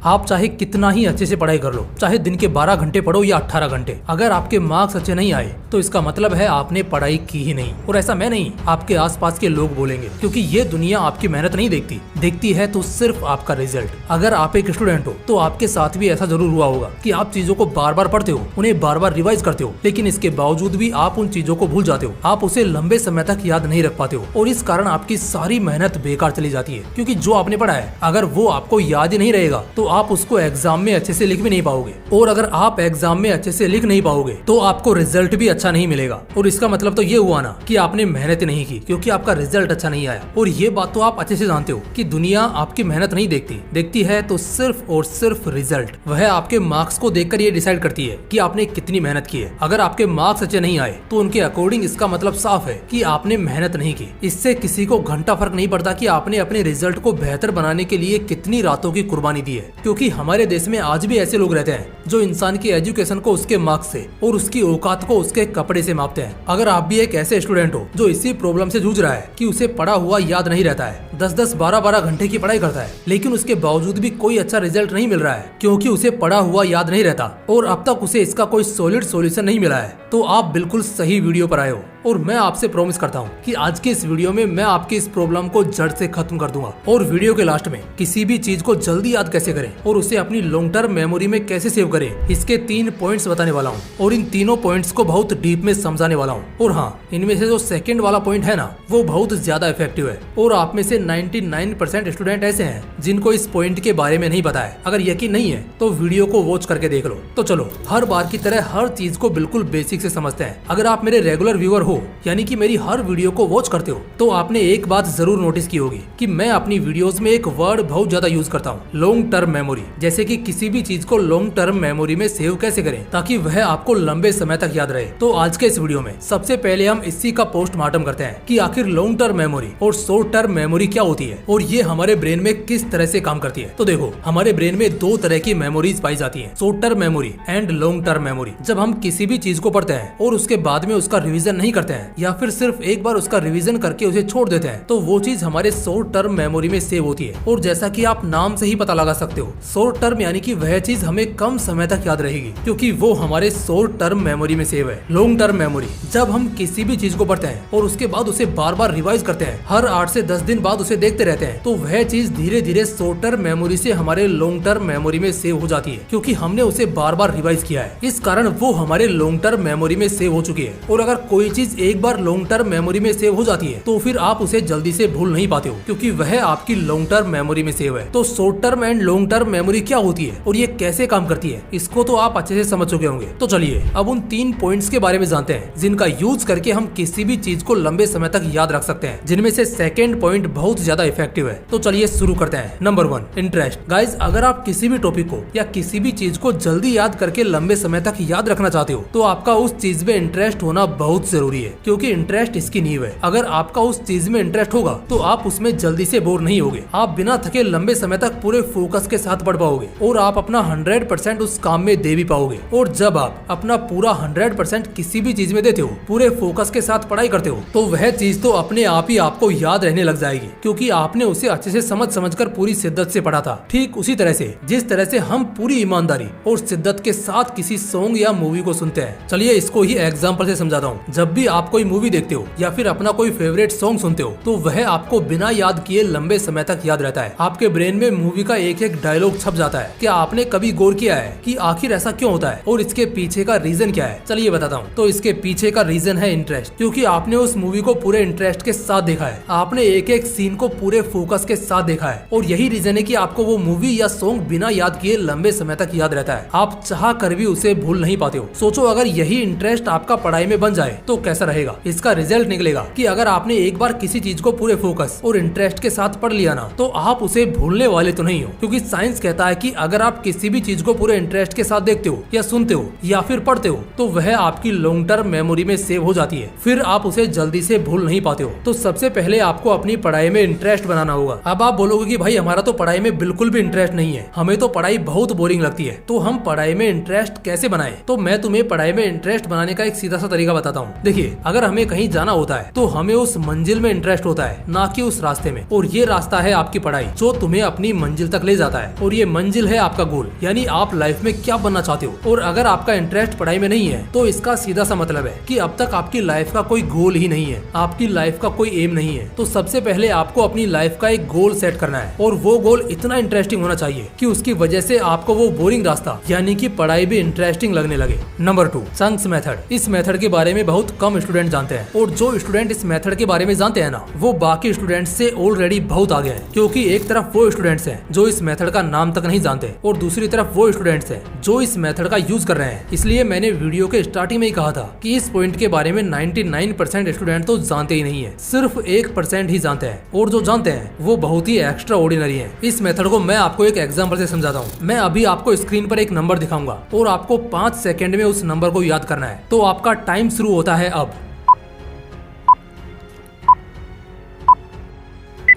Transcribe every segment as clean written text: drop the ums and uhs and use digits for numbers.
आप चाहे कितना ही अच्छे से पढ़ाई कर लो, चाहे दिन के 12 घंटे पढ़ो या 18 घंटे, अगर आपके मार्क्स अच्छे नहीं आए तो इसका मतलब है आपने पढ़ाई की ही नहीं। और ऐसा मैं नहीं, आपके आसपास के लोग बोलेंगे, क्योंकि ये दुनिया आपकी मेहनत नहीं देखती है तो सिर्फ आपका रिजल्ट। अगर आप एक स्टूडेंट हो तो आपके साथ भी ऐसा जरूर हुआ होगा कि आप चीजों को बार बार पढ़ते हो, उन्हें बार बार रिवाइज करते हो, लेकिन इसके बावजूद भी आप उन चीजों को भूल जाते हो, आप उसे लंबे समय तक याद नहीं रख पाते हो और इस कारण आपकी सारी मेहनत बेकार चली जाती है। क्योंकि जो आपने पढ़ा है अगर वो आपको याद ही नहीं रहेगा तो आप उसको एग्जाम में अच्छे से लिख भी नहीं पाओगे, और अगर आप एग्जाम में अच्छे से लिख नहीं पाओगे तो आपको रिजल्ट भी अच्छा नहीं मिलेगा। और इसका मतलब तो ये हुआ ना कि आपने मेहनत नहीं की, क्योंकि आपका रिजल्ट अच्छा नहीं आया। और ये बात तो आप अच्छे से जानते हो कि दुनिया आपकी मेहनत नहीं देखती है तो सिर्फ और सिर्फ रिजल्ट। वह आपके मार्क्स को देखकर ये डिसाइड करती है कि आपने कितनी मेहनत की है। अगर आपके मार्क्स अच्छे नहीं आए तो उनके अकॉर्डिंग इसका मतलब साफ है कि आपने मेहनत नहीं की। इससे किसी को घंटा फर्क नहीं पड़ता कि आपने अपने रिजल्ट को बेहतर बनाने के लिए कितनी रातों की कुर्बानी दी है। क्योंकि हमारे देश में आज भी ऐसे लोग रहते हैं जो इंसान की एजुकेशन को उसके मार्क्स से और उसकी औकात को उसके कपड़े से मापते हैं। अगर आप भी एक ऐसे स्टूडेंट हो जो इसी प्रॉब्लम से जूझ रहा है कि उसे पढ़ा हुआ याद नहीं रहता है, 10-10, 12-12 घंटे की पढ़ाई करता है, लेकिन उसके बावजूद भी कोई अच्छा रिजल्ट नहीं मिल रहा है क्योंकि उसे पढ़ा हुआ याद नहीं रहता और अब तक उसे इसका कोई सॉलिड सॉल्यूशन नहीं मिला है, तो आप बिल्कुल सही वीडियो पर आए हो। और मैं आपसे प्रॉमिस करता हूँ कि आज के इस वीडियो में मैं आपकी इस प्रॉब्लम को जड़ से खत्म कर दूंगा। और वीडियो के लास्ट में किसी भी चीज को जल्दी याद कैसे करें और उसे अपनी लॉन्ग टर्म मेमोरी में कैसे सेव करें, इसके 3 पॉइंट्स बताने वाला हूँ और इन तीनों पॉइंट्स को बहुत डीप में समझाने वाला हूँ। और हाँ, इनमें से जो सेकंड वाला पॉइंट है ना, वो बहुत ज्यादा इफेक्टिव है और आप में से 99% स्टूडेंट ऐसे हैं जिनको इस पॉइंट के बारे में नहीं पता है। अगर यकीन नहीं है तो वीडियो को वॉच करके देख लो। तो चलो हर बार की तरह हर चीज को बिल्कुल बेसिक से समझते हैं। अगर आप मेरे रेगुलर व्यूअर हो, यानी कि मेरी हर वीडियो को वॉच करते हो, तो आपने एक बात जरूर नोटिस की होगी कि मैं अपनी वीडियोस में एक वर्ड बहुत ज्यादा यूज करता हूँ, लॉन्ग टर्म मेमोरी। जैसे कि किसी भी चीज को लॉन्ग टर्म मेमोरी में सेव कैसे करें ताकि वह आपको लंबे समय तक याद रहे। तो आज के इस वीडियो में सबसे पहले हम इसी का पोस्टमार्टम करते हैं कि आखिर लॉन्ग टर्म मेमोरी और शॉर्ट टर्म मेमोरी क्या होती है और ये हमारे ब्रेन में किस तरह से काम करती है। तो देखो, हमारे ब्रेन में 2 तरह की मेमोरीज पाई जाती है, short term memory and long term memory. जब हम किसी भी चीज को पढ़ते हैं और उसके बाद में उसका रिविजन नहीं करते हैं या फिर सिर्फ एक बार उसका रिवीजन करके उसे छोड़ देते हैं, तो वो चीज हमारे शॉर्ट टर्म मेमोरी में सेव होती है। और जैसा कि आप नाम से ही पता लगा सकते हो, शॉर्ट टर्म यानी कि वह चीज हमें कम समय तक याद रहेगी क्योंकि वो हमारे शॉर्ट टर्म मेमोरी में सेव है। लॉन्ग टर्म मेमोरी, जब हम किसी भी चीज को पढ़ते हैं और उसके बाद उसे बार बार रिवाइज करते हैं, हर 8 से 10 दिन बाद उसे देखते रहते हैं, तो वह चीज धीरे धीरे शॉर्ट टर्म मेमोरी से हमारे लॉन्ग टर्म मेमोरी में सेव हो जाती है क्योंकि हमने उसे बार बार रिवाइज किया है। इस कारण वो हमारे लॉन्ग टर्म मेमोरी में सेव हो चुकी है। और अगर कोई चीज एक बार लॉन्ग टर्म मेमोरी में सेव हो जाती है तो फिर आप उसे जल्दी से भूल नहीं पाते हो क्योंकि वह आपकी लॉन्ग टर्म मेमोरी में सेव है। तो short term and long term memory क्या होती है और ये कैसे काम करती है, इसको तो आप अच्छे से समझ चुके होंगे। तो चलिए अब उन 3 पॉइंट्स के बारे में जानते हैं जिनका यूज करके हम किसी भी चीज को लंबे समय तक याद रख सकते हैं, जिनमें से सेकंड पॉइंट बहुत ज्यादा इफेक्टिव है। तो चलिए शुरू करते हैं। Number 1, interest. गाइज, अगर आप किसी भी टॉपिक को या किसी भी चीज को जल्दी याद करके लंबे समय तक याद रखना चाहते हो तो आपका उस चीज में इंटरेस्ट होना बहुत जरूरी है क्योंकि इंटरेस्ट इसकी नींव है। अगर आपका उस चीज में इंटरेस्ट होगा तो आप उसमें जल्दी से बोर नहीं होगे, आप बिना थके लंबे समय तक पूरे फोकस के साथ पढ़ पाओगे और आप अपना 100% उस काम में दे भी पाओगे। और जब आप अपना पूरा 100% किसी भी चीज में देते हो, पूरे फोकस के साथ पढ़ाई करते हो, तो वह चीज तो अपने आप ही आपको याद रहने लग जाएगी क्योंकि आपने उसे अच्छे से समझ कर पूरी शिद्दत से पढ़ा था। ठीक उसी तरह से जिस तरह से हम पूरी ईमानदारी और शिद्दत के साथ किसी सॉन्ग या मूवी को सुनते हैं। चलिए इसको ही एग्जाम्पल से समझाता हूँ। जब भी आप कोई मूवी देखते हो या फिर अपना कोई फेवरेट सॉन्ग सुनते हो तो वह आपको बिना याद किए लंबे समय तक याद रहता है। आपके ब्रेन में मूवी का एक एक डायलॉग छप जाता है। क्या आपने कभी गौर किया है कि आखिर ऐसा क्यों होता है और इसके पीछे का रीजन क्या है? चलिए बताता हूँ। तो इसके पीछे का रीजन है इंटरेस्ट, क्योंकि आपने उस मूवी को पूरे इंटरेस्ट के साथ देखा है, आपने एक एक सीन को पूरे फोकस के साथ देखा है और यही रीजन है कि आपको वो मूवी या सॉन्ग बिना याद किए लंबे समय तक याद रहता है। आप चाह कर भी उसे भूल नहीं पाते हो। सोचो अगर यही इंटरेस्ट आपका पढ़ाई में बन जाए तो कैसा रहेगा। इसका रिजल्ट निकलेगा कि अगर आपने एक बार किसी चीज को पूरे फोकस और इंटरेस्ट के साथ पढ़ लिया ना, तो आप उसे भूलने वाले तो नहीं हो, क्योंकि साइंस कहता है कि अगर आप किसी भी चीज को पूरे इंटरेस्ट के साथ देखते हो या सुनते हो या फिर पढ़ते हो तो वह आपकी लॉन्ग टर्म मेमोरी में सेव हो जाती है, फिर आप उसे जल्दी से भूल नहीं पाते हो। तो सबसे पहले आपको अपनी पढ़ाई में इंटरेस्ट बनाना होगा। अब आप बोलोगे कि भाई हमारा तो पढ़ाई में बिल्कुल भी इंटरेस्ट नहीं है, हमें तो पढ़ाई बहुत बोरिंग लगती है, तो हम पढ़ाई में इंटरेस्ट कैसे बनाए? तो मैं तुम्हें पढ़ाई में इंटरेस्ट बनाने का एक सीधा सा तरीका बताता हूँ। देखिए देखिए, अगर हमें कहीं जाना होता है तो हमें उस मंजिल में इंटरेस्ट होता है, ना कि उस रास्ते में। और ये रास्ता है आपकी पढ़ाई, जो तुम्हें अपनी मंजिल तक ले जाता है। और ये मंजिल है आपका गोल, यानी आप लाइफ में क्या बनना चाहते हो। और अगर आपका इंटरेस्ट पढ़ाई में नहीं है तो इसका सीधा सा मतलब है कि अब तक आपकी लाइफ का कोई गोल ही नहीं है, आपकी लाइफ का कोई एम नहीं है। तो सबसे पहले आपको अपनी लाइफ का एक गोल सेट करना है, और वो गोल इतना इंटरेस्टिंग होना चाहिए कि उसकी वजह से आपको वो बोरिंग रास्ता यानी कि पढ़ाई भी इंटरेस्टिंग लगने लगे। Number 2, chunks method. इस मेथड के बारे में बहुत कम स्टूडेंट जानते हैं, और जो स्टूडेंट इस मेथड के बारे में जानते हैं ना, वो बाकी स्टूडेंट्स से ऑलरेडी बहुत आगे हैं। क्योंकि एक तरफ वो स्टूडेंट्स हैं जो इस मेथड का नाम तक नहीं जानते, और दूसरी तरफ वो स्टूडेंट्स हैं जो इस मेथड का यूज कर रहे हैं। इसलिए मैंने वीडियो के स्टार्टिंग में ही कहा था कि इस पॉइंट के बारे में 99% स्टूडेंट तो जानते ही नहीं है, सिर्फ 1% ही जानते हैं, और जो जानते हैं वो बहुत ही एक्स्ट्रा ऑर्डिनरी है। इस मेथड को मैं आपको एक एग्जांपल से समझाता हूँ। मैं अभी आपको स्क्रीन पर एक नंबर दिखाऊंगा और आपको 5 सेकंड में उस नंबर को याद करना है। तो आपका टाइम शुरू होता है अब।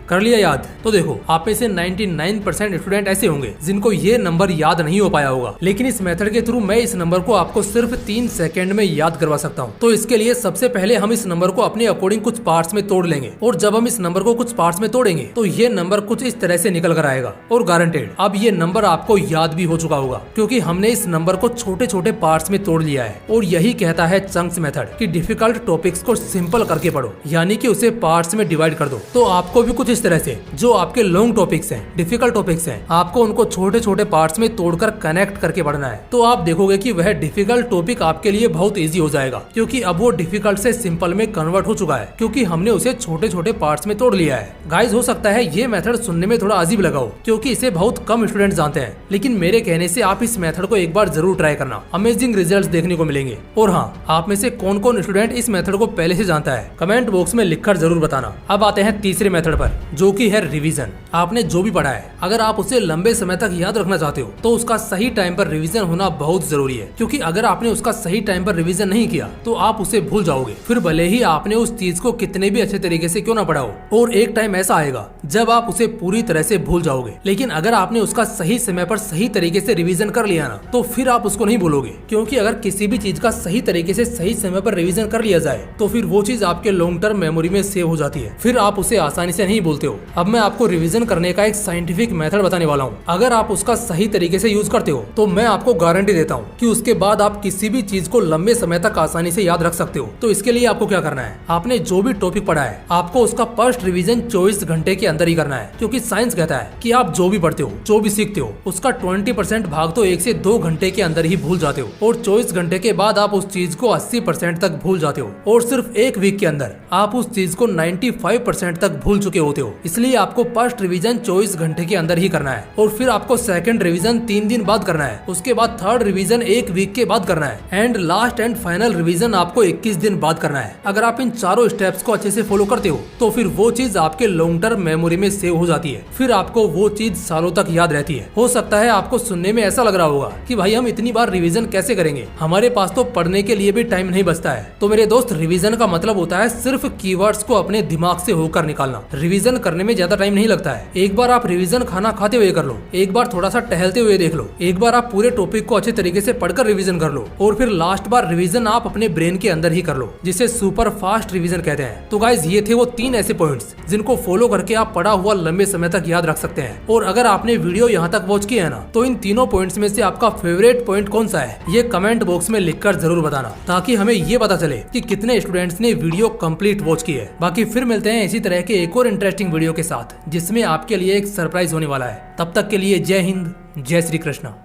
कर लिया याद? तो देखो, आप में से 99% स्टूडेंट ऐसे होंगे जिनको ये नंबर याद नहीं हो पाया होगा, लेकिन इस मेथड के थ्रू मैं इस नंबर को आपको सिर्फ 3 सेकंड में याद करवा सकता हूँ। तो इसके लिए सबसे पहले हम इस नंबर को अपने अकॉर्डिंग कुछ पार्ट्स में तोड़ लेंगे, और जब हम इस नंबर को कुछ पार्ट्स में तोड़ेंगे तो ये नंबर कुछ इस तरह से निकल कर आएगा। और गारंटेड अब ये नंबर आपको याद भी हो चुका होगा, क्योंकि हमने इस नंबर को छोटे छोटे पार्ट्स में तोड़ लिया है। और यही कहता है चंक्स मेथड कि डिफिकल्ट टॉपिक्स को सिंपल करके पढ़ो, यानी कि उसे पार्ट्स में डिवाइड कर दो। तो आपको भी कुछ इस तरह से जो आपके लॉन्ग टॉपिक्स हैं, डिफिकल्ट टॉपिक्स हैं, आपको उनको छोटे छोटे पार्ट्स में तोड़कर कनेक्ट करके पढ़ना है। तो आप देखोगे कि वह डिफिकल्ट टॉपिक आपके लिए बहुत इजी हो जाएगा, क्योंकि अब वो डिफिकल्ट से सिंपल में कन्वर्ट हो चुका है, क्योंकि हमने उसे छोटे छोटे पार्ट्स में तोड़ लिया है। गाइस, हो सकता है ये मेथड सुनने में थोड़ा अजीब लगा हो, क्योंकि इसे बहुत कम स्टूडेंट जानते हैं, लेकिन मेरे कहने से आप इस मेथड को एक बार जरूर ट्राई करना, अमेजिंग रिजल्ट्स देखने को मिलेंगे। और हाँ, आप में से कौन कौन स्टूडेंट इस मेथड को पहले से जानता है, कमेंट बॉक्स में लिखकर जरूर बताना। अब आते हैं तीसरे मेथड पर, जो कि है रिवीजन। आपने जो भी पढ़ा है, अगर आप उसे लंबे समय तक याद रखना चाहते हो तो उसका सही टाइम पर रिवीजन होना बहुत जरूरी है, क्योंकि अगर आपने उसका सही टाइम पर रिवीजन नहीं किया तो आप उसे भूल जाओगे। फिर भले ही आपने उस चीज को कितने भी अच्छे तरीके से क्यों ना पढ़ा हो, और एक टाइम ऐसा आएगा जब आप उसे पूरी तरह से भूल जाओगे। लेकिन अगर आपने उसका सही समय पर सही तरीके से रिवीजन कर लिया ना, तो फिर आप उसको नहीं भूलोगे। क्योंकि अगर किसी भी चीज का सही तरीके से सही समय पर रिवीजन कर लिया जाए तो फिर वो चीज आपके लॉन्ग टर्म मेमोरी में सेव हो जाती है, फिर आप उसे आसानी से नहीं भूलते हो। अब मैं आपको रिवीजन करने का एक साइंटिफिक मेथड बताने वाला हूँ। अगर आप उसका सही तरीके से यूज करते हो तो मैं आपको गारंटी देता हूँ कि उसके बाद आप किसी भी चीज को लंबे समय तक आसानी से याद रख सकते हो। तो इसके लिए आपको क्या करना है, आपने जो भी टॉपिक पढ़ा है आपको उसका फर्स्ट रिवीजन 24 घंटे के अंदर ही करना है, क्योंकि साइंस कहता है कि आप जो भी पढ़ते हो, जो भी सीखते हो, उसका 20% भाग तो 1 से 2 घंटे के अंदर ही भूल जाते हो, और 24 घंटे के बाद आप उस चीज को 80% तक भूल जाते हो, और सिर्फ 1 वीक के अंदर आप उस चीज को 95% तक भूल चुके होते हो। इसलिए आपको फर्स्ट रिवीजन 24 घंटे के अंदर ही करना है, और फिर आपको सेकंड रिवीजन 3 दिन बाद करना है, उसके बाद थर्ड रिवीजन 1 वीक के बाद करना है, and last and final revision आपको 21 दिन बाद करना है। अगर आप इन चारों स्टेप्स को अच्छे से फॉलो करते हो तो फिर वो चीज आपके लॉन्ग टर्म मेमोरी में सेव हो जाती है, फिर आपको वो चीज सालों तक याद रहती है। हो सकता है आपको सुनने में ऐसा लग रहा होगा कि भाई हम इतनी बार रिवीजन कैसे करेंगे, हमारे पास तो पढ़ने के लिए भी टाइम नहीं बचता है। तो मेरे दोस्त, रिवीजन का मतलब होता है सिर्फ कीवर्ड्स को अपने दिमाग से होकर निकालना। रिवीजन करने में ज्यादा टाइम नहीं लगता है। एक बार आप रिवीजन खाना खाते हुए कर लो, एक बार थोड़ा सा टहलते हुए देख लो, एक बार आप पूरे टॉपिक को अच्छे तरीके से पढ़कर रिवीजन कर लो, और फिर लास्ट बार रिवीजन आप अपने ब्रेन के अंदर ही कर लो, जिसे सुपर फास्ट रिवीजन कहते हैं। तो गाइज, ये थे वो 3 ऐसे पॉइंट्स जिनको फॉलो करके आप पढ़ा हुआ लंबे समय तक याद रख सकते हैं। और अगर आपने वीडियो यहाँ तक वॉच किया है ना, तो इन तीनों पॉइंट्स में से आपका फेवरेट पॉइंट कौन सा है, ये कमेंट बॉक्स में लिखकर जरूर बताना, ताकि हमें ये पता चले कि कितने स्टूडेंट्स ने वीडियो कंप्लीट वॉच की है। बाकी फिर मिलते हैं इसी तरह के एक और इंटरेस्टिंग वीडियो के साथ, जिसमें आपके लिए एक सरप्राइज होने वाला है। तब तक के लिए जय हिंद, जय श्री कृष्णा।